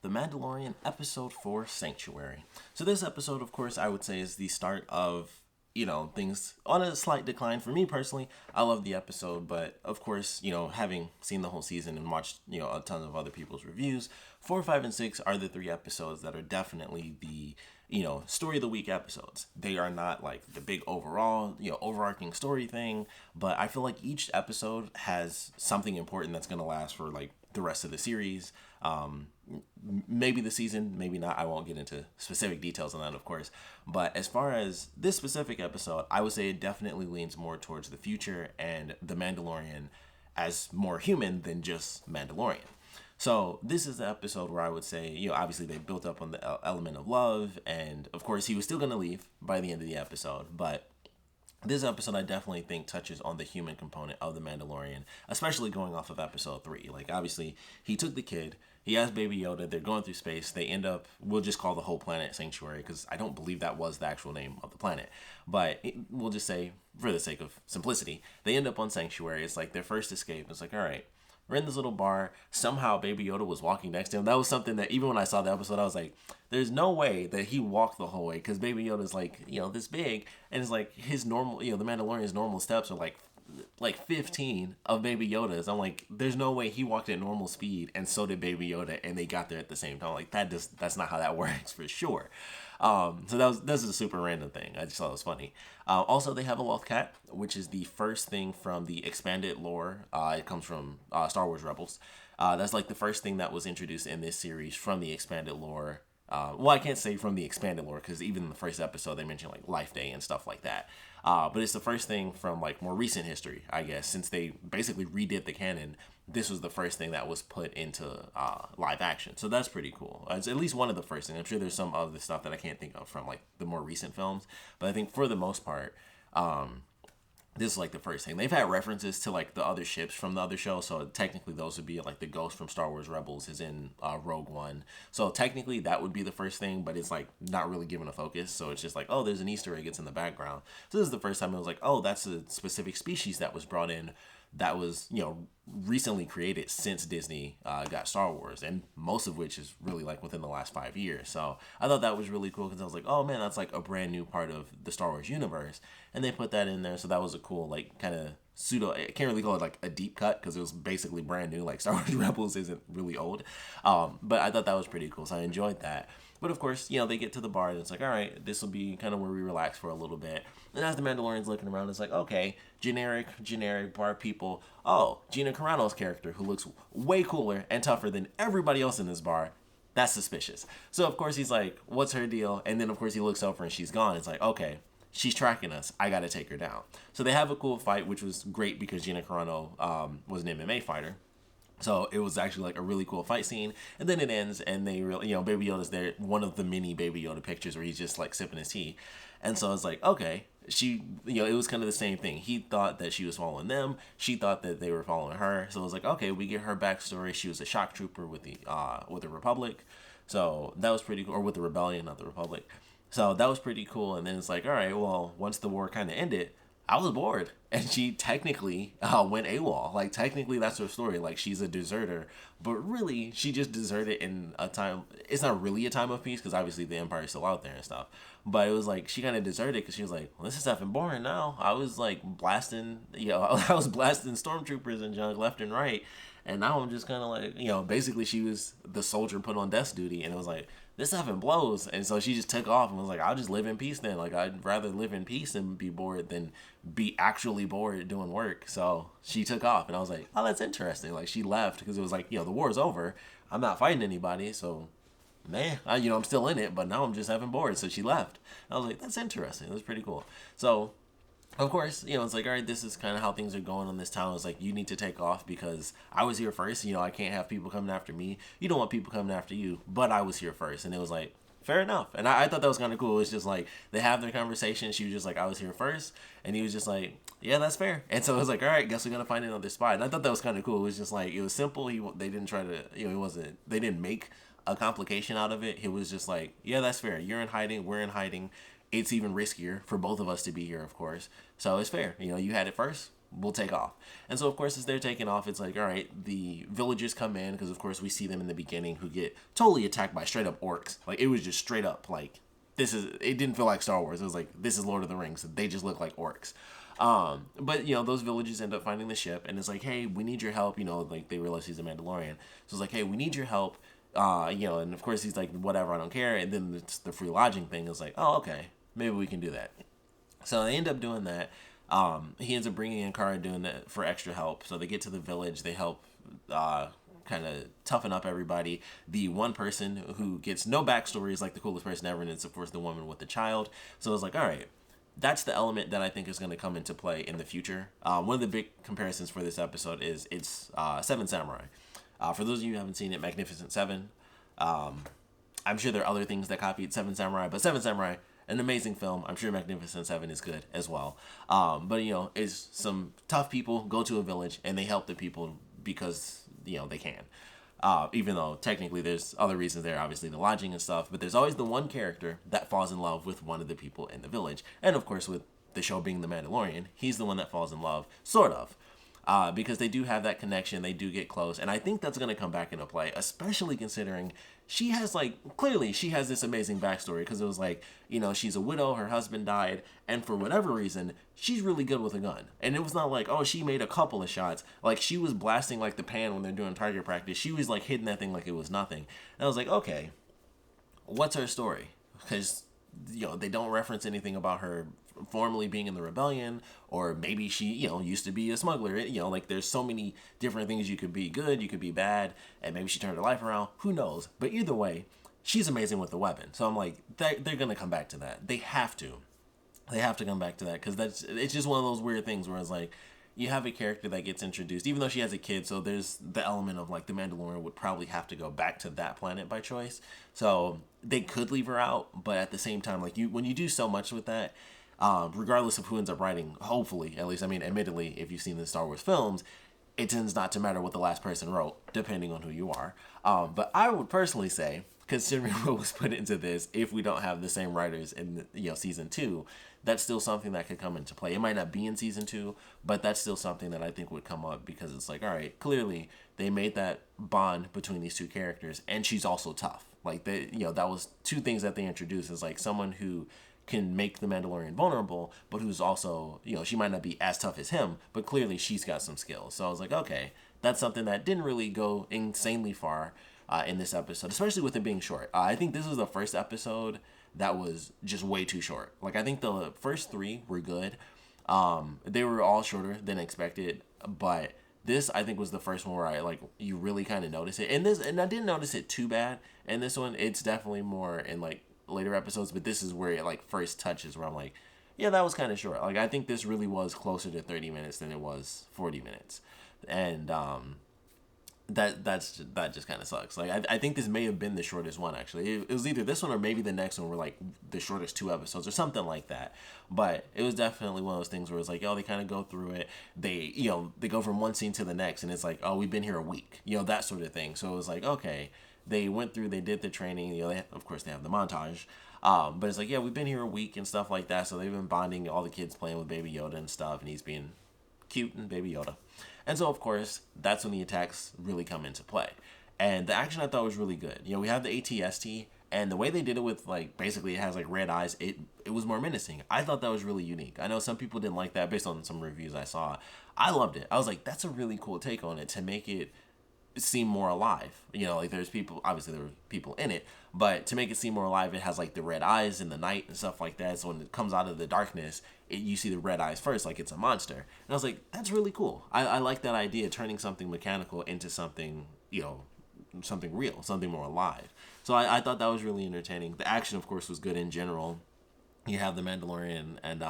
The Mandalorian Episode 4 Sanctuary. So this episode, of course, I would say is the start of, things on a slight decline. For me personally, I love the episode, but of course, having seen the whole season and watched, a ton of other people's reviews, 4, 5, and 6 are the 3 episodes that are definitely the story of the week episodes. They are not like the big overall, overarching story thing, but I feel like each episode has something important that's going to last for like the rest of the series. Maybe the season, maybe not. I won't get into specific details on that, of course. But as far as this specific episode, I would say it definitely leans more towards the future and the Mandalorian as more human than just Mandalorian. So this is the episode where I would say, obviously they built up on the element of love, and of course he was still going to leave by the end of the episode, but this episode I definitely think touches on the human component of the Mandalorian, especially going off of episode 3. Like, obviously, he took the kid, he has Baby Yoda, they're going through space, they end up, we'll just call the whole planet Sanctuary, because I don't believe that was the actual name of the planet, but we'll just say, for the sake of simplicity, they end up on Sanctuary. It's like their first escape. It's like, all right, we're in this little bar. Somehow Baby Yoda was walking next to him. That was something that even when I saw the episode, I was like, there's no way that he walked the whole way, because Baby Yoda's like, this big, and it's like his normal, the Mandalorian's normal steps are like 15 of Baby Yoda's. I'm like, there's no way he walked at normal speed and so did Baby Yoda and they got there at the same time. Like, that's not how that works for sure. So this is a super random thing. I just thought it was funny. Also, they have a wealth cat, which is the first thing from the expanded lore. It comes from Star Wars Rebels. That's like the first thing that was introduced in this series from the expanded lore. Well, I can't say from the expanded lore, because even in the first episode they mentioned like Life Day and stuff like that. But it's the first thing from like more recent history, I guess, since they basically redid the canon. This was the first thing that was put into live action. So that's pretty cool. It's at least one of the first things. I'm sure there's some other stuff that I can't think of from like the more recent films. But I think for the most part, this is like the first thing. They've had references to like the other ships from the other show. So technically those would be like the Ghost from Star Wars Rebels is in Rogue One. So technically that would be the first thing, but it's like not really given a focus. So it's just like, oh, there's an Easter egg. It's in the background. So this is the first time it was like, oh, that's a specific species that was brought in that was, recently created since Disney got Star Wars, and most of which is really like within the last 5 years. So I thought that was really cool, because I was like, oh man, that's like a brand new part of the Star Wars universe, and they put that in there. So that was a cool, like, kind of pseudo, I can't really call it like a deep cut, because it was basically brand new. Like, Star Wars Rebels isn't really old, but I thought that was pretty cool, so I enjoyed that. But of course, they get to the bar and it's like, all right, this will be kind of where we relax for a little bit. And as the Mandalorian's looking around, it's like, okay, generic bar people. Oh, Gina Carano's character, who looks way cooler and tougher than everybody else in this bar. That's suspicious. So of course he's like, what's her deal? And then of course he looks over and she's gone. It's like, okay, she's tracking us. I got to take her down. So they have a cool fight, which was great because Gina Carano was an MMA fighter. So it was actually like a really cool fight scene, and then it ends, and they really, Baby Yoda's there, one of the many Baby Yoda pictures where he's just like sipping his tea, and so it's like, okay, she, it was kind of the same thing. He thought that she was following them, she thought that they were following her, so it was like, okay, we get her backstory. She was a shock trooper with the Republic, so that was pretty cool, or with the Rebellion, not the Republic. So that was pretty cool, and then it's like, all right, well, once the war kind of ended, I was bored, and she technically went AWOL. Like, technically, that's her story. Like, she's a deserter, but really, she just deserted in a time. It's not really a time of peace, because obviously the Empire's still out there and stuff. But it was like she kind of deserted because she was like, well, this is effing boring now. I was like blasting, I was blasting stormtroopers and junk left and right, and now I'm just kind of like, basically she was the soldier put on desk duty, and it was like, this effing blows. And so she just took off and was like, I'll just live in peace then. Like, I'd rather live in peace and be bored than be actually bored doing work. So she took off, and I was like, oh, that's interesting. Like, she left because it was like, the war's over. I'm not fighting anybody, so man, I'm still in it, but now I'm just having bored. So she left. I was like, that's interesting. It was pretty cool. So of course, it's like, all right, this is kind of how things are going on this town. It's like, you need to take off because I was here first. I can't have people coming after me. You don't want people coming after you, but I was here first. And it was like, fair enough. And I thought that was kind of cool. It was just like, they have their conversation. She was just like, I was here first. And he was just like, yeah, that's fair. And so it was like, all right, guess we're going to find another spot. And I thought that was kind of cool. It was just like, it was simple. They didn't try to, they didn't make a complication out of it. It was just like, yeah, that's fair. You're in hiding. We're in hiding. It's even riskier for both of us to be here, of course. So it's fair. You had it first. we'll take off. And so, of course, as they're taking off, it's like, all right, the villagers come in, because, of course, we see them in the beginning who get totally attacked by straight up orcs. Like, it was just straight up, like, it didn't feel like Star Wars. It was like, this is Lord of the Rings. They just look like orcs. But, those villagers end up finding the ship, and it's like, hey, we need your help. Like, they realize he's a Mandalorian. So it's like, hey, we need your help. And of course he's like, whatever, I don't care. And then it's the free lodging thing is like, oh, okay, maybe we can do that. So they end up doing that. He ends up bringing in Cara Dune for extra help. So they get to the village. They help kind of toughen up everybody. The one person who gets no backstory is like the coolest person ever, and it's of course the woman with the child. So it's like, all right, that's the element that I think is going to come into play in the future. One of the big comparisons for this episode is it's Seven Samurai. For those of you who haven't seen it, Magnificent Seven. I'm sure there are other things that copied Seven Samurai, but Seven Samurai, an amazing film. I'm sure Magnificent Seven is good as well. But it's some tough people go to a village and they help the people because they can. Even though technically there's other reasons there, obviously the lodging and stuff. But there's always the one character that falls in love with one of the people in the village, and of course with the show being The Mandalorian, he's the one that falls in love, sort of. Because they do have that connection, they do get close, and I think that's going to come back into play, especially considering she has, clearly she has this amazing backstory, because it was she's a widow, her husband died, and for whatever reason, she's really good with a gun. And it was not like, oh, she made a couple of shots, she was blasting, the pan when they're doing target practice, she was, hitting that thing like it was nothing. And I was like, okay, what's her story? Because, they don't reference anything about her formerly being in the rebellion, or maybe she used to be a smuggler. There's so many different things. You could be good, you could be bad, and maybe she turned her life around, who knows. But either way, she's amazing with the weapon. So I'm like, they're gonna come back to that. They have to come back to that, because it's just one of those weird things where it's like, you have a character that gets introduced, even though she has a kid, so there's the element of the Mandalorian would probably have to go back to that planet by choice. So they could leave her out, but at the same time, when you do so much with that, regardless of who ends up writing, hopefully, at least, admittedly, if you've seen the Star Wars films, it tends not to matter what the last person wrote, depending on who you are. But I would personally say, considering what was put into this, if we don't have the same writers in season 2, that's still something that could come into play. It might not be in season 2, but that's still something that I think would come up, because it's like, all right, clearly they made that bond between these two characters, and she's also tough. That was two things that they introduced, is someone who can make the Mandalorian vulnerable, but who's also, she might not be as tough as him, but clearly she's got some skills. So I was like, okay, that's something that didn't really go insanely far in this episode, especially with it being short. I think this was the first episode that was just way too short. I think the first 3 were good. They were all shorter than expected, but this, I think, was the first one where you really kind of notice it. And I didn't notice it too bad in this one. It's definitely more in later episodes, but this is where it first touches, where I'm like, yeah, that was kind of short. I think this really was closer to 30 minutes than it was 40 minutes. And that just kind of sucks. I think this may have been the shortest one, actually. It was either this one or maybe the next one were the shortest 2 episodes or something like that. But it was definitely one of those things where it's they kind of go through it. They go from one scene to the next, and it's like, oh, we've been here a week, that sort of thing. So it was okay, they went through, they did the training, of course they have the montage, but it's yeah, we've been here a week and stuff like that. So they've been bonding, all the kids playing with Baby Yoda and stuff, and he's being cute and Baby Yoda. And so of course that's when the attacks really come into play, and the action I thought was really good. We have the ATST, and the way they did it with basically it has red eyes, it was more menacing. I thought that was really unique. I know some people didn't like that based on some reviews I saw. I loved it. I was that's a really cool take on it, to make it seem more alive. There's people, obviously there were people in it, but to make it seem more alive, it has the red eyes in the night and stuff like that. So when it comes out of the darkness, you see the red eyes first, it's a monster. And I was that's really cool. I like that idea, turning something mechanical into something, something real, something more alive. So I thought that was really entertaining. The action, of course, was good in general. You have the Mandalorian and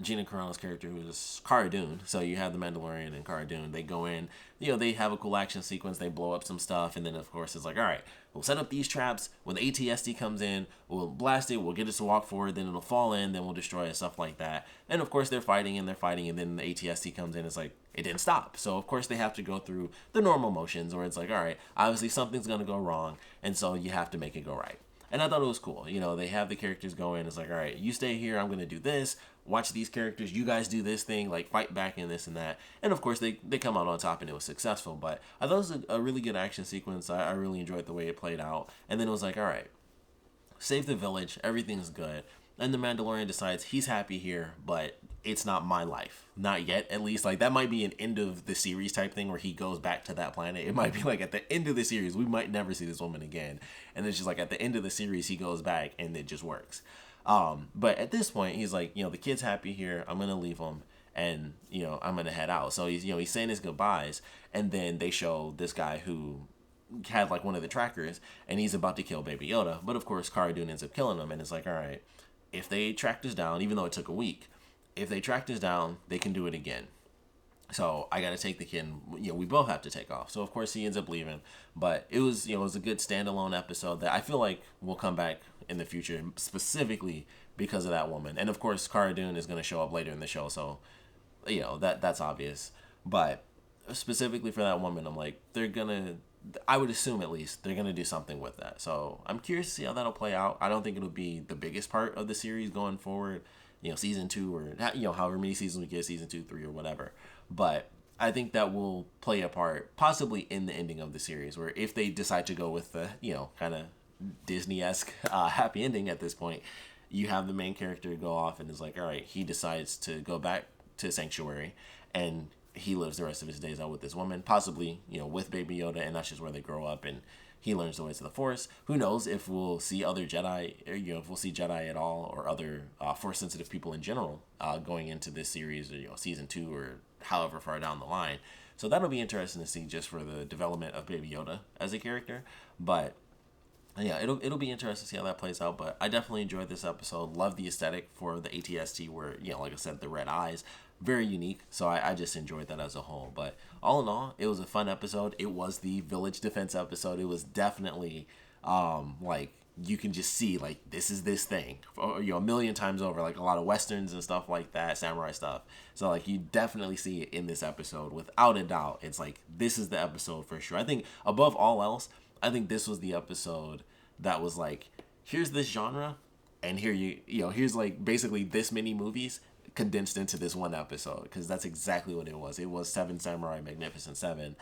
Gina Carano's character, who is Cara Dune. So you have the Mandalorian and Cara Dune. They go in, they have a cool action sequence. They blow up some stuff, and then of course it's all right, we'll set up these traps. When the ATSD comes in, we'll blast it. We'll get it to walk forward. Then it'll fall in. Then we'll destroy it. Stuff like that. And of course they're fighting, and then the ATSD comes in. It's it didn't stop. So of course they have to go through the normal motions, where it's all right, obviously something's gonna go wrong, and so you have to make it go right. And I thought it was cool. You know, they have the characters going. It's like, all right, you stay here. I'm going to do this. Watch these characters. You guys do this thing. Like, fight back in this and that. And, of course, they come out on top and it was successful. But I thought it was a really good action sequence. I really enjoyed the way it played out. And then it was like, all right, save the village. Everything's good. And the Mandalorian decides he's happy here, but it's not my life. Not yet, at least. Like, that might be an end of the series type thing where he goes back to that planet. It might be like at the end of the series, we might never see this woman again. And it's just like at the end of the series, he goes back and it just works. But at this point, he's like, you know, the kid's happy here. I'm going to leave him and, you know, I'm going to head out. So he's, you know, he's saying his goodbyes. And then they show this guy who had like one of the trackers and he's about to kill Baby Yoda. But of course, Cara Dune ends up killing him. And it's like, all right, if they tracked us down, even though it took a week, if they tracked us down, they can do it again. So I got to take the kid. And, you know, we both have to take off. So of course he ends up leaving. But it was, you know, it was a good standalone episode that I feel like will come back in the future, specifically because of that woman. And of course, Cara Dune is going to show up later in the show. So, you know, that's obvious. But specifically for that woman, I'm like, they're gonna. I would assume at least they're gonna do something with that. So I'm curious to see how that'll play out. I don't think it'll be the biggest part of the series going forward. You know, season 2 or, you know, however many seasons we get, season 2, 3 or whatever. But I think that will play a part possibly in the ending of the series, where if they decide to go with the, you know, kind of Disney-esque happy ending at this point, you have the main character go off and is like, all right, he decides to go back to Sanctuary and he lives the rest of his days out with this woman, possibly, you know, with Baby Yoda, and that's just where they grow up and he learns the ways of the Force. Who knows if we'll see other Jedi, or, you know, if we'll see Jedi at all, or other Force-sensitive people in general going into this series, or, you know, season 2 or however far down the line. So that'll be interesting to see just for the development of Baby Yoda as a character. But yeah, it'll be interesting to see how that plays out. But I definitely enjoyed this episode. Love the aesthetic for the ATST, where, you know, like I said, the red eyes, very unique. So I just enjoyed that as a whole. But all in all, it was a fun episode. It was the village defense episode. It was definitely like, you can just see, like, this is this thing, you know, a million times over, like a lot of westerns and stuff like that, samurai stuff. So like, you definitely see it in this episode without a doubt. It's like, this is the episode for sure. I think above all else, I think this was the episode that was like, here's this genre, and here you know, here's like basically this many movies condensed into this one episode, because that's exactly what it was. It was Seven Samurai, Magnificent Seven.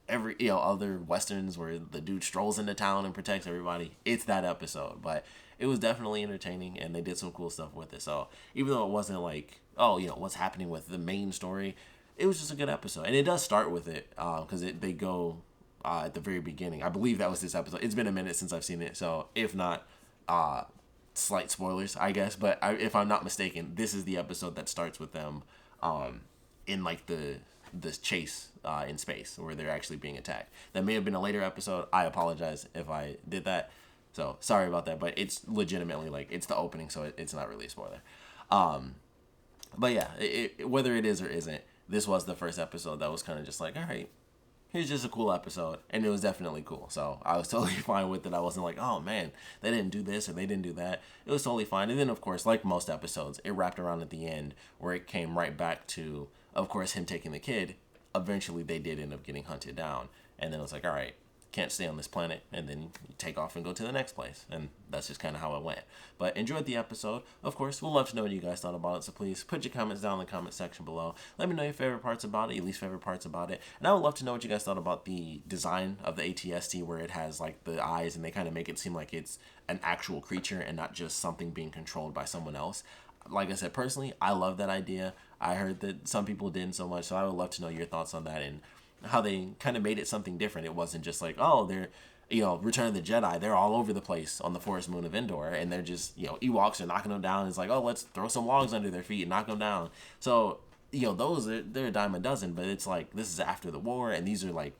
Every, you know, other westerns where the dude strolls into town and protects everybody, it's that episode. But it was definitely entertaining, and they did some cool stuff with it. So even though it wasn't like, oh, you know, what's happening with the main story, it was just a good episode. And it does start with it, because they go at the very beginning. I believe that was this episode. It's been a minute since I've seen it, so if not, slight spoilers, I guess. But if I'm not mistaken, this is the episode that starts with them in like the chase in space, where they're actually being attacked. That may have been a later episode. I apologize if I did that. So sorry about that, but it's legitimately like, it's the opening, so it's not really a spoiler. But yeah, whether it is or isn't, this was the first episode that was kind of just like, all right, here's just a cool episode, and it was definitely cool. So I was totally fine with it. I wasn't like, oh man, they didn't do this or they didn't do that. It was totally fine. And then of course, like most episodes, it wrapped around at the end where it came right back to, of course, him taking the kid. Eventually they did end up getting hunted down, and then it was like, all right, can't stay on this planet, and then you take off and go to the next place. And that's just kind of how it went. But enjoyed the episode. Of course, we'll love to know what you guys thought about it, so please put your comments down in the comment section below. Let me know your favorite parts about it, your least favorite parts about it. And I would love to know what you guys thought about the design of the ATST, where it has like the eyes and they kind of make it seem like it's an actual creature and not just something being controlled by someone else. Like I said, personally, I love that idea. I heard that some people didn't so much, so I would love to know your thoughts on that and how they kind of made it something different. It wasn't just like, oh, they're, you know, Return of the Jedi, they're all over the place on the forest moon of Endor, and they're just, you know, Ewoks are knocking them down. It's like, oh, let's throw some logs under their feet and knock them down. So, you know, those, they're a dime a dozen, but it's like, this is after the war, and these are like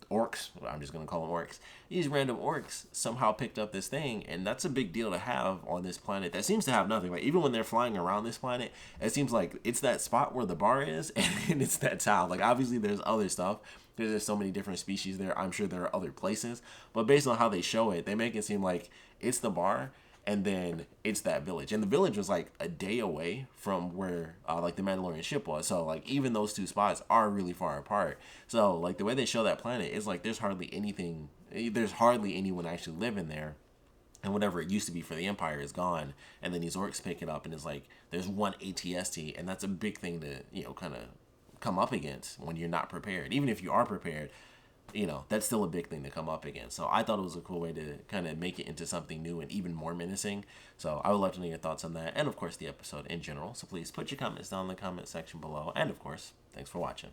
orcs. I'm just going to call them orcs. These random orcs somehow picked up this thing, and that's a big deal to have on this planet that seems to have nothing. Like, even when they're flying around this planet, it seems like it's that spot where the bar is, and it's that town. Like, obviously there's other stuff. There's so many different species there. I'm sure there are other places, but based on how they show it, they make it seem like it's the bar, and then it's that village. And the village was like a day away from where like the Mandalorian ship was. So like, even those two spots are really far apart. So like, the way they show that planet is like, there's hardly anyone actually living there. and whatever it used to be for the Empire is gone, and then these orcs pick it up, and it's like there's one ATST, and that's a big thing to, you know, kind of come up against when you're not prepared. Even if you are prepared, you know, that's still a big thing to come up against. So I thought it was a cool way to kind of make it into something new and even more menacing. So I would love to know your thoughts on that, and of course the episode in general. So please put your comments down in the comment section below, and of course, thanks for watching.